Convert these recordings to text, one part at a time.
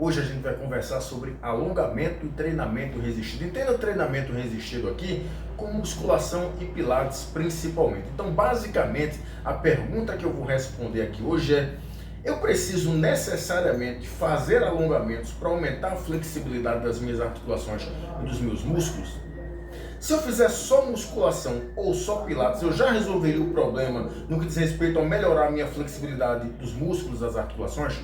Hoje a gente vai conversar sobre alongamento e treinamento resistido. Entenda o treinamento resistido aqui com musculação e pilates principalmente. Então, basicamente, a pergunta que eu vou responder aqui hoje é: eu preciso necessariamente fazer alongamentos para aumentar a flexibilidade das minhas articulações e dos meus músculos? Se eu fizer só musculação ou só pilates, eu já resolveria o problema no que diz respeito a melhorar a minha flexibilidade dos músculos, das articulações?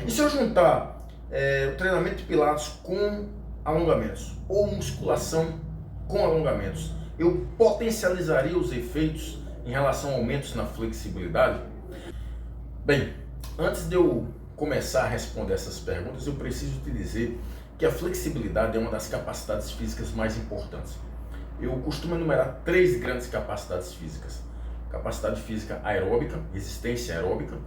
E se eu juntar o treinamento de pilates com alongamentos ou musculação com alongamentos, eu potencializaria os efeitos em relação a aumentos na flexibilidade? Bem, antes de eu começar a responder essas perguntas, eu preciso te dizer que a flexibilidade é uma das capacidades físicas mais importantes. Eu costumo enumerar 3 grandes capacidades físicas: capacidade física aeróbica, resistência aeróbica,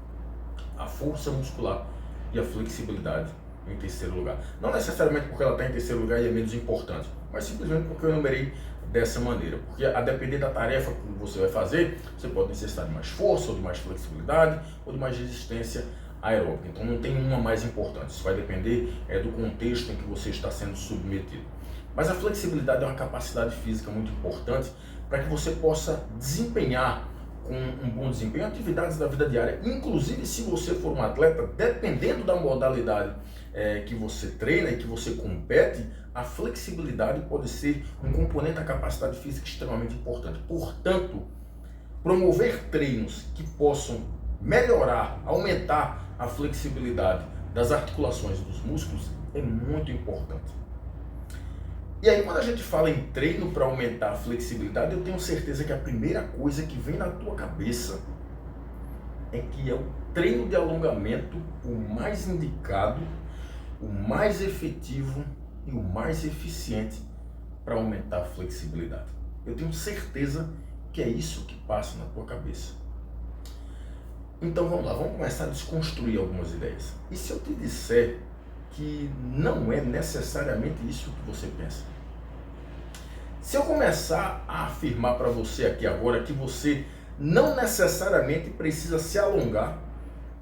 a força muscular e a flexibilidade em terceiro lugar. Não necessariamente porque ela está em terceiro lugar e é menos importante, mas simplesmente porque eu enumerei dessa maneira. Porque a depender da tarefa que você vai fazer, você pode necessitar de mais força, ou de mais flexibilidade, ou de mais resistência aeróbica. Então não tem uma mais importante, isso vai depender do contexto em que você está sendo submetido. Mas a flexibilidade é uma capacidade física muito importante para que você possa desempenhar com um bom desempenho atividades da vida diária. Inclusive, se você for um atleta, dependendo da modalidade que você treina e que você compete, a flexibilidade pode ser um componente da capacidade física extremamente importante. Portanto, promover treinos que possam melhorar, aumentar a flexibilidade das articulações e dos músculos é muito importante. E aí, quando a gente fala em treino para aumentar a flexibilidade, eu tenho certeza que a primeira coisa que vem na tua cabeça é que é o treino de alongamento o mais indicado, o mais efetivo e o mais eficiente para aumentar a flexibilidade. Eu tenho certeza que é isso que passa na tua cabeça. Então vamos lá, vamos começar a desconstruir algumas ideias. E se eu te disser que não é necessariamente isso que você pensa? Se eu começar a afirmar para você aqui agora que você não necessariamente precisa se alongar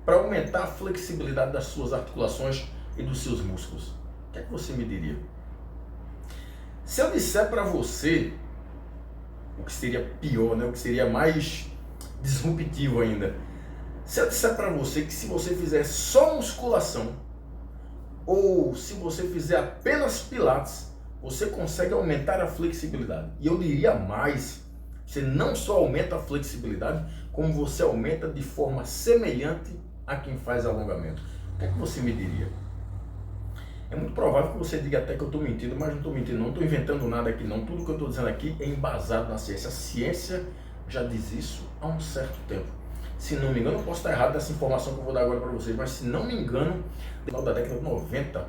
para aumentar a flexibilidade das suas articulações e dos seus músculos, o que é que você me diria? Se eu disser para você, o que seria pior, né? O que seria mais disruptivo ainda, se eu disser para você que se você fizer só musculação ou se você fizer apenas pilates, você consegue aumentar a flexibilidade. E eu diria mais, você não só aumenta a flexibilidade, como você aumenta de forma semelhante a quem faz alongamento. O que é que você me diria? É muito provável que você diga até que eu estou mentindo, mas não estou mentindo, não estou inventando nada aqui não. Tudo que eu estou dizendo aqui é embasado na ciência. A ciência já diz isso há um certo tempo. Se não me engano, eu posso estar errado dessa informação que eu vou dar agora para vocês, mas se não me engano, no final da década de 90,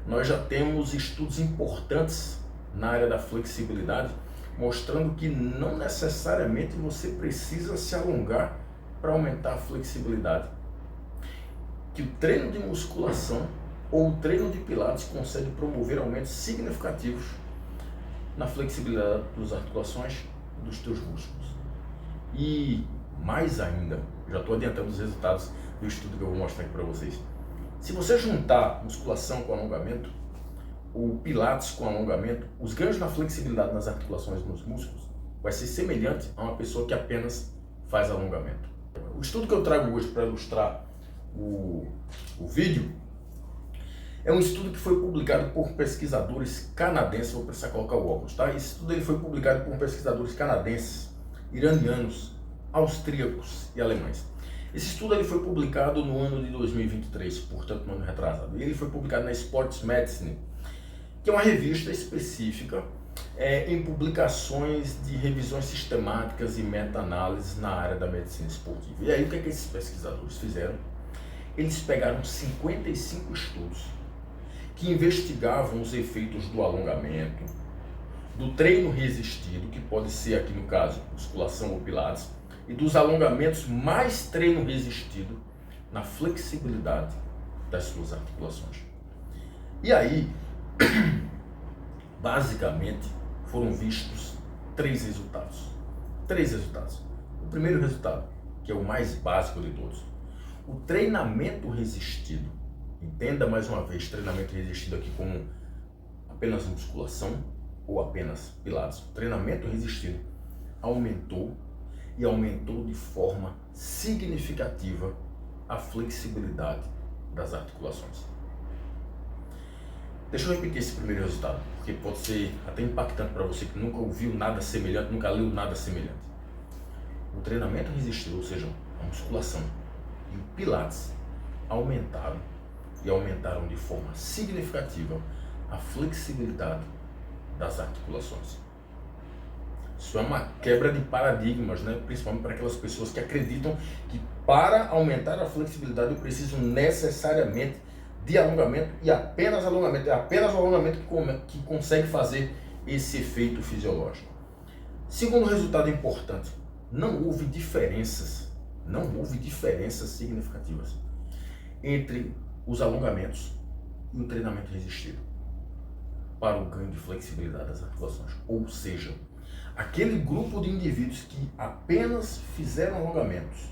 nós já temos estudos importantes na área da flexibilidade, mostrando que não necessariamente você precisa se alongar para aumentar a flexibilidade. Que o treino de musculação ou o treino de pilates consegue promover aumentos significativos na flexibilidade das articulações e dos teus músculos. E mais ainda, já estou adiantando os resultados do estudo que eu vou mostrar aqui para vocês. Se você juntar musculação com alongamento, ou pilates com alongamento, os ganhos na flexibilidade nas articulações e nos músculos vai ser semelhante a uma pessoa que apenas faz alongamento. O estudo que eu trago hoje para ilustrar o vídeo é um estudo que foi publicado por pesquisadores canadenses. Vou precisar colocar o óculos, tá? Esse estudo ele foi publicado por pesquisadores canadenses, iranianos, austríacos e alemães. Esse estudo ele foi publicado no ano de 2023, portanto no ano retrasado. Ele foi publicado na Sports Medicine, que é uma revista específica em publicações de revisões sistemáticas e meta-análises na área da medicina esportiva. E aí o que é que esses pesquisadores fizeram? Eles pegaram 55 estudos que investigavam os efeitos do alongamento, do treino resistido, que pode ser aqui no caso musculação ou pilates, e dos alongamentos mais treino resistido na flexibilidade das suas articulações. E aí, basicamente, foram vistos 3 resultados. 3 resultados. O primeiro resultado, que é o mais básico de todos: o treinamento resistido Entenda mais uma vez, treinamento resistido aqui como apenas musculação ou apenas pilates. O treinamento resistido aumentou e aumentou de forma significativa a flexibilidade das articulações. Deixa eu repetir esse primeiro resultado, porque pode ser até impactante para você que nunca ouviu nada semelhante, nunca leu nada semelhante. O treinamento resistido, ou seja, a musculação e o pilates aumentaram e aumentaram de forma significativa a flexibilidade das articulações. Isso é uma quebra de paradigmas, né? Principalmente para aquelas pessoas que acreditam que para aumentar a flexibilidade eu preciso necessariamente de alongamento e apenas alongamento. É apenas o alongamento que consegue fazer esse efeito fisiológico. Segundo resultado importante, não houve diferenças significativas entre os alongamentos e o treinamento resistido para o ganho de flexibilidade das articulações. Ou seja, aquele grupo de indivíduos que apenas fizeram alongamentos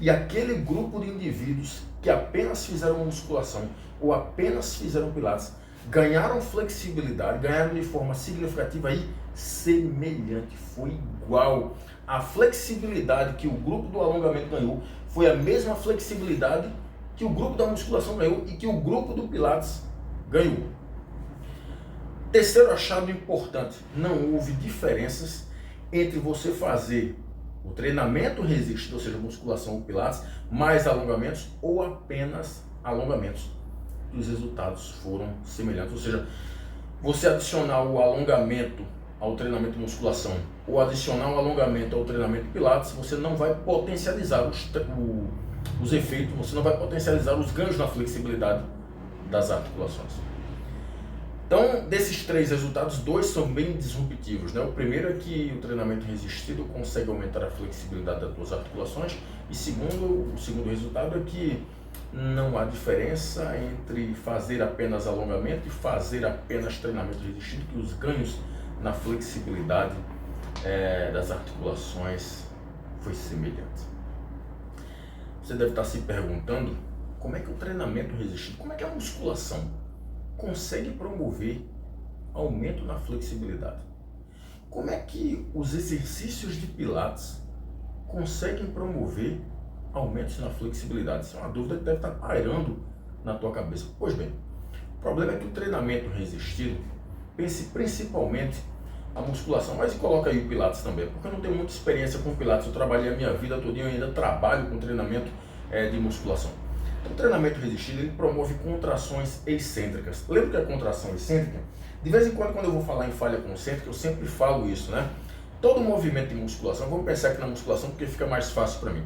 e aquele grupo de indivíduos que apenas fizeram musculação ou apenas fizeram pilates ganharam flexibilidade, ganharam de forma significativa e semelhante, foi igual. A flexibilidade que o grupo do alongamento ganhou foi a mesma flexibilidade que o grupo da musculação ganhou e que o grupo do pilates ganhou. Terceiro achado importante, não houve diferenças entre você fazer o treinamento resistido, ou seja, musculação ou pilates, mais alongamentos ou apenas alongamentos. Os resultados foram semelhantes, ou seja, você adicionar o alongamento ao treinamento de musculação ou adicionar o alongamento ao treinamento de pilates, você não vai potencializar os efeitos, você não vai potencializar os ganhos na flexibilidade das articulações. Então, desses três resultados, dois são bem disruptivos, né? O primeiro é que o treinamento resistido consegue aumentar a flexibilidade das tuas articulações e o segundo resultado é que não há diferença entre fazer apenas alongamento e fazer apenas treinamento resistido, que os ganhos na flexibilidade das articulações foi semelhante. Você deve estar se perguntando como é que o treinamento resistido, como é que a musculação consegue promover aumento na flexibilidade? Como é que os exercícios de pilates conseguem promover aumentos na flexibilidade? Isso é uma dúvida que deve estar pairando na tua cabeça. Pois bem, o problema é que o treinamento resistido, pense principalmente a musculação, mas coloca aí o pilates também, porque eu não tenho muita experiência com pilates, eu trabalhei a minha vida toda e eu ainda trabalho com treinamento de musculação. O treinamento resistido, ele promove contrações excêntricas. Lembra que a contração excêntrica, de vez em quando eu vou falar em falha concêntrica, eu sempre falo isso, né? Todo movimento de musculação, vamos pensar aqui na musculação porque fica mais fácil para mim.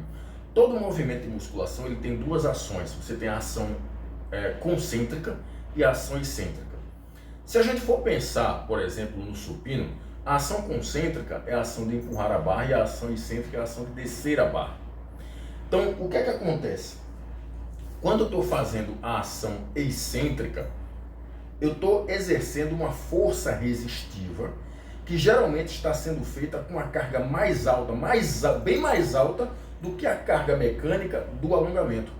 Todo movimento de musculação, ele tem duas ações. Você tem a ação concêntrica e a ação excêntrica. Se a gente for pensar, por exemplo, no supino, a ação concêntrica é a ação de empurrar a barra e a ação excêntrica é a ação de descer a barra. Então, o que é que acontece? Quando eu estou fazendo a ação excêntrica, eu estou exercendo uma força resistiva que geralmente está sendo feita com uma carga mais alta, bem mais alta do que a carga mecânica do alongamento.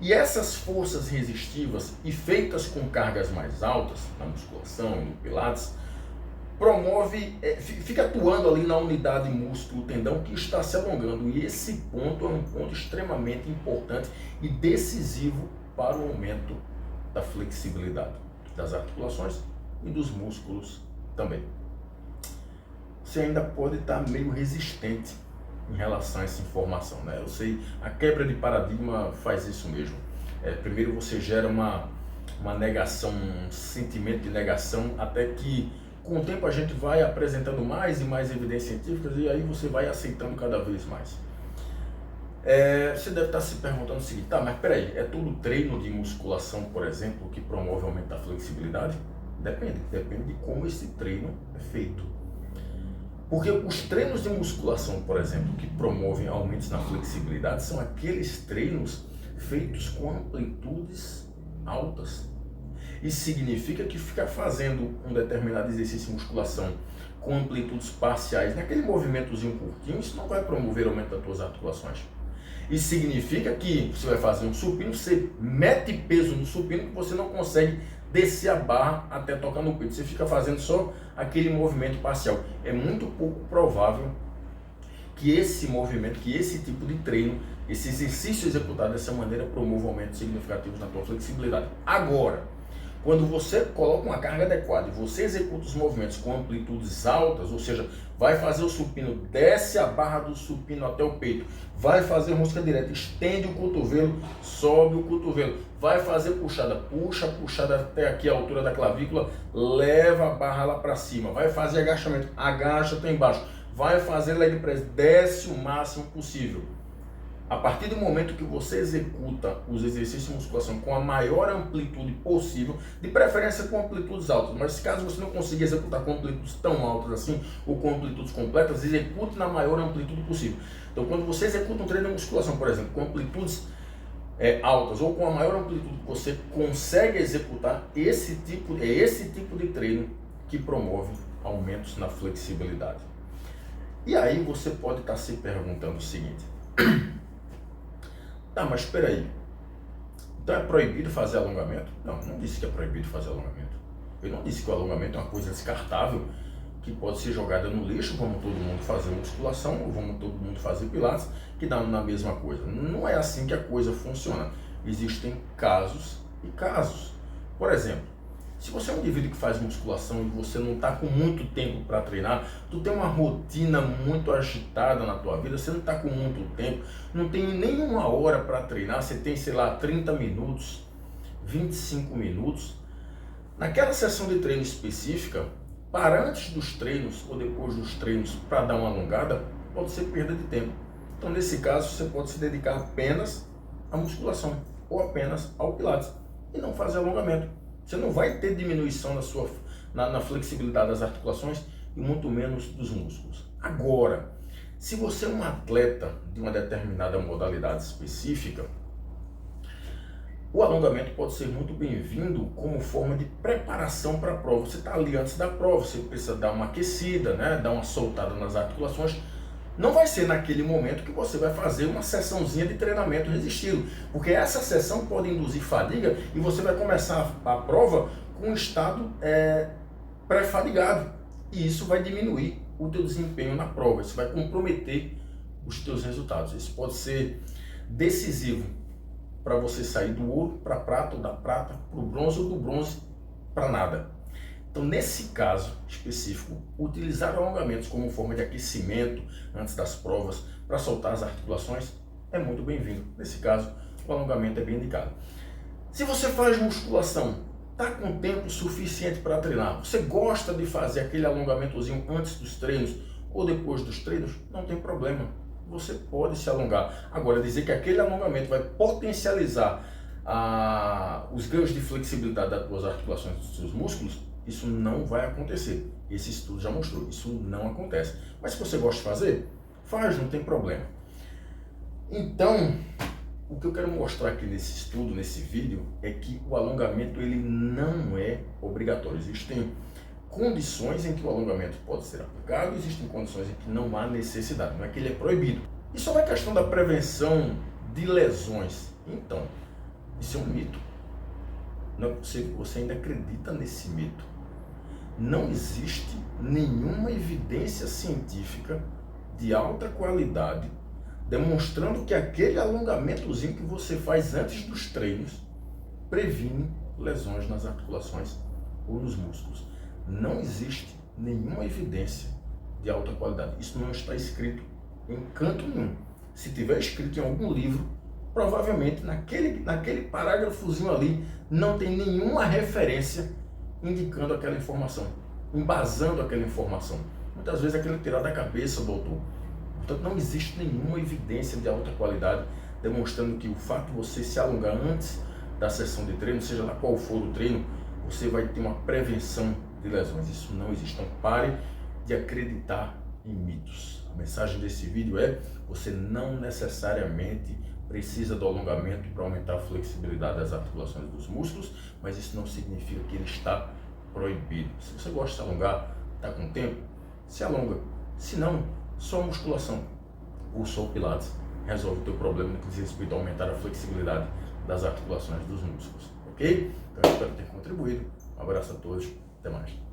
E essas forças resistivas e feitas com cargas mais altas, na musculação e no pilates, fica atuando ali na unidade músculo-tendão que está se alongando. E esse ponto é um ponto extremamente importante e decisivo para o aumento da flexibilidade das articulações e dos músculos também. Você ainda pode estar meio resistente em relação a essa informação, né? Eu sei, a quebra de paradigma faz isso mesmo. Primeiro você gera uma negação, um sentimento de negação, até que com o tempo a gente vai apresentando mais e mais evidências científicas e aí você vai aceitando cada vez mais. Você deve estar se perguntando o seguinte, tá, mas peraí, é todo treino de musculação, por exemplo, que promove o aumento da flexibilidade? Depende de como esse treino é feito. Porque os treinos de musculação, por exemplo, que promovem aumentos na flexibilidade, são aqueles treinos feitos com amplitudes altas. Isso significa que ficar fazendo um determinado exercício de musculação com amplitudes parciais, naquele movimentozinho curtinho, isso não vai promover o aumento das tuas articulações. Isso significa que você vai fazer um supino, você mete peso no supino que você não consegue descer a barra até tocar no peito. Você fica fazendo só aquele movimento parcial. É muito pouco provável que esse movimento, que esse tipo de treino, esse exercício executado dessa maneira promova aumentos significativos na tua flexibilidade. Agora, quando você coloca uma carga adequada e você executa os movimentos com amplitudes altas, ou seja, vai fazer o supino, desce a barra do supino até o peito, vai fazer rosca direta, estende o cotovelo, sobe o cotovelo, vai fazer puxada, puxa a puxada até aqui a altura da clavícula, leva a barra lá para cima, vai fazer agachamento, agacha até embaixo, vai fazer leg press, desce o máximo possível. A partir do momento que você executa os exercícios de musculação com a maior amplitude possível, de preferência com amplitudes altas, mas caso você não consiga executar com amplitudes tão altas assim, ou com amplitudes completas, execute na maior amplitude possível. Então, quando você executa um treino de musculação, por exemplo, com amplitudes altas ou com a maior amplitude que você consegue executar, esse tipo de treino que promove aumentos na flexibilidade. E aí você pode estar se perguntando o seguinte: tá, mas espera aí, então é proibido fazer alongamento? Não disse que é proibido fazer alongamento. Eu não disse que o alongamento é uma coisa descartável, que pode ser jogada no lixo, vamos todo mundo fazer musculação, ou vamos todo mundo fazer pilates, que dá na mesma coisa. Não é assim que a coisa funciona. Existem casos e casos. Por exemplo, se você é um indivíduo que faz musculação e você não está com muito tempo para treinar, tu tem uma rotina muito agitada na tua vida, você não está com muito tempo, não tem nenhuma hora para treinar, você tem, sei lá, 30 minutos, 25 minutos. Naquela sessão de treino específica, para antes dos treinos ou depois dos treinos para dar uma alongada, pode ser perda de tempo. Então, nesse caso, você pode se dedicar apenas à musculação ou apenas ao pilates e não fazer alongamento. Você não vai ter diminuição na flexibilidade das articulações e muito menos dos músculos. Agora, se você é um atleta de uma determinada modalidade específica, o alongamento pode ser muito bem-vindo como forma de preparação para a prova. Você está ali antes da prova, você precisa dar uma aquecida, né? Dar uma soltada nas articulações. Não vai ser naquele momento que você vai fazer uma sessãozinha de treinamento resistido, porque essa sessão pode induzir fadiga e você vai começar a prova com um estado pré-fadigado. E isso vai diminuir o teu desempenho na prova, isso vai comprometer os teus resultados. Isso pode ser decisivo para você sair do ouro para a prata, ou da prata para o bronze, ou do bronze para nada. Então, nesse caso específico, utilizar alongamentos como forma de aquecimento antes das provas para soltar as articulações é muito bem-vindo. Nesse caso, o alongamento é bem indicado. Se você faz musculação, está com tempo suficiente para treinar, você gosta de fazer aquele alongamentozinho antes dos treinos ou depois dos treinos, não tem problema. Você pode se alongar. Agora, dizer que aquele alongamento vai potencializar os ganhos de flexibilidade das tuas articulações, dos seus músculos, isso não vai acontecer. Esse estudo já mostrou, isso não acontece. Mas se você gosta de fazer, faz, não tem problema. Então, o que eu quero mostrar aqui nesse estudo, nesse vídeo, é que o alongamento ele não é obrigatório. Existem condições em que o alongamento pode ser aplicado, existem condições em que não há necessidade, não é que ele é proibido. E sobre a questão da prevenção de lesões, então, isso é um mito. Não é possível que você ainda acredita nesse mito. Não existe nenhuma evidência científica de alta qualidade demonstrando que aquele alongamentozinho que você faz antes dos treinos previne lesões nas articulações ou nos músculos. Não existe nenhuma evidência de alta qualidade. Isso não está escrito em canto nenhum. Se tiver escrito em algum livro, provavelmente naquele parágrafozinho ali não tem nenhuma referência indicando aquela informação, embasando aquela informação. Muitas vezes aquilo é tirado da cabeça, doutor. Portanto, não existe nenhuma evidência de alta qualidade demonstrando que o fato de você se alongar antes da sessão de treino, seja lá qual for o treino, você vai ter uma prevenção de lesões. Isso não existe. Então pare de acreditar em mitos. A mensagem desse vídeo é: você não necessariamente precisa do alongamento para aumentar a flexibilidade das articulações dos músculos, mas isso não significa que ele está proibido. Se você gosta de se alongar, está com tempo, se alonga. Se não, só musculação ou só pilates resolve o teu problema no que diz respeito a aumentar a flexibilidade das articulações dos músculos, ok? Então eu espero ter contribuído. Um abraço a todos, até mais.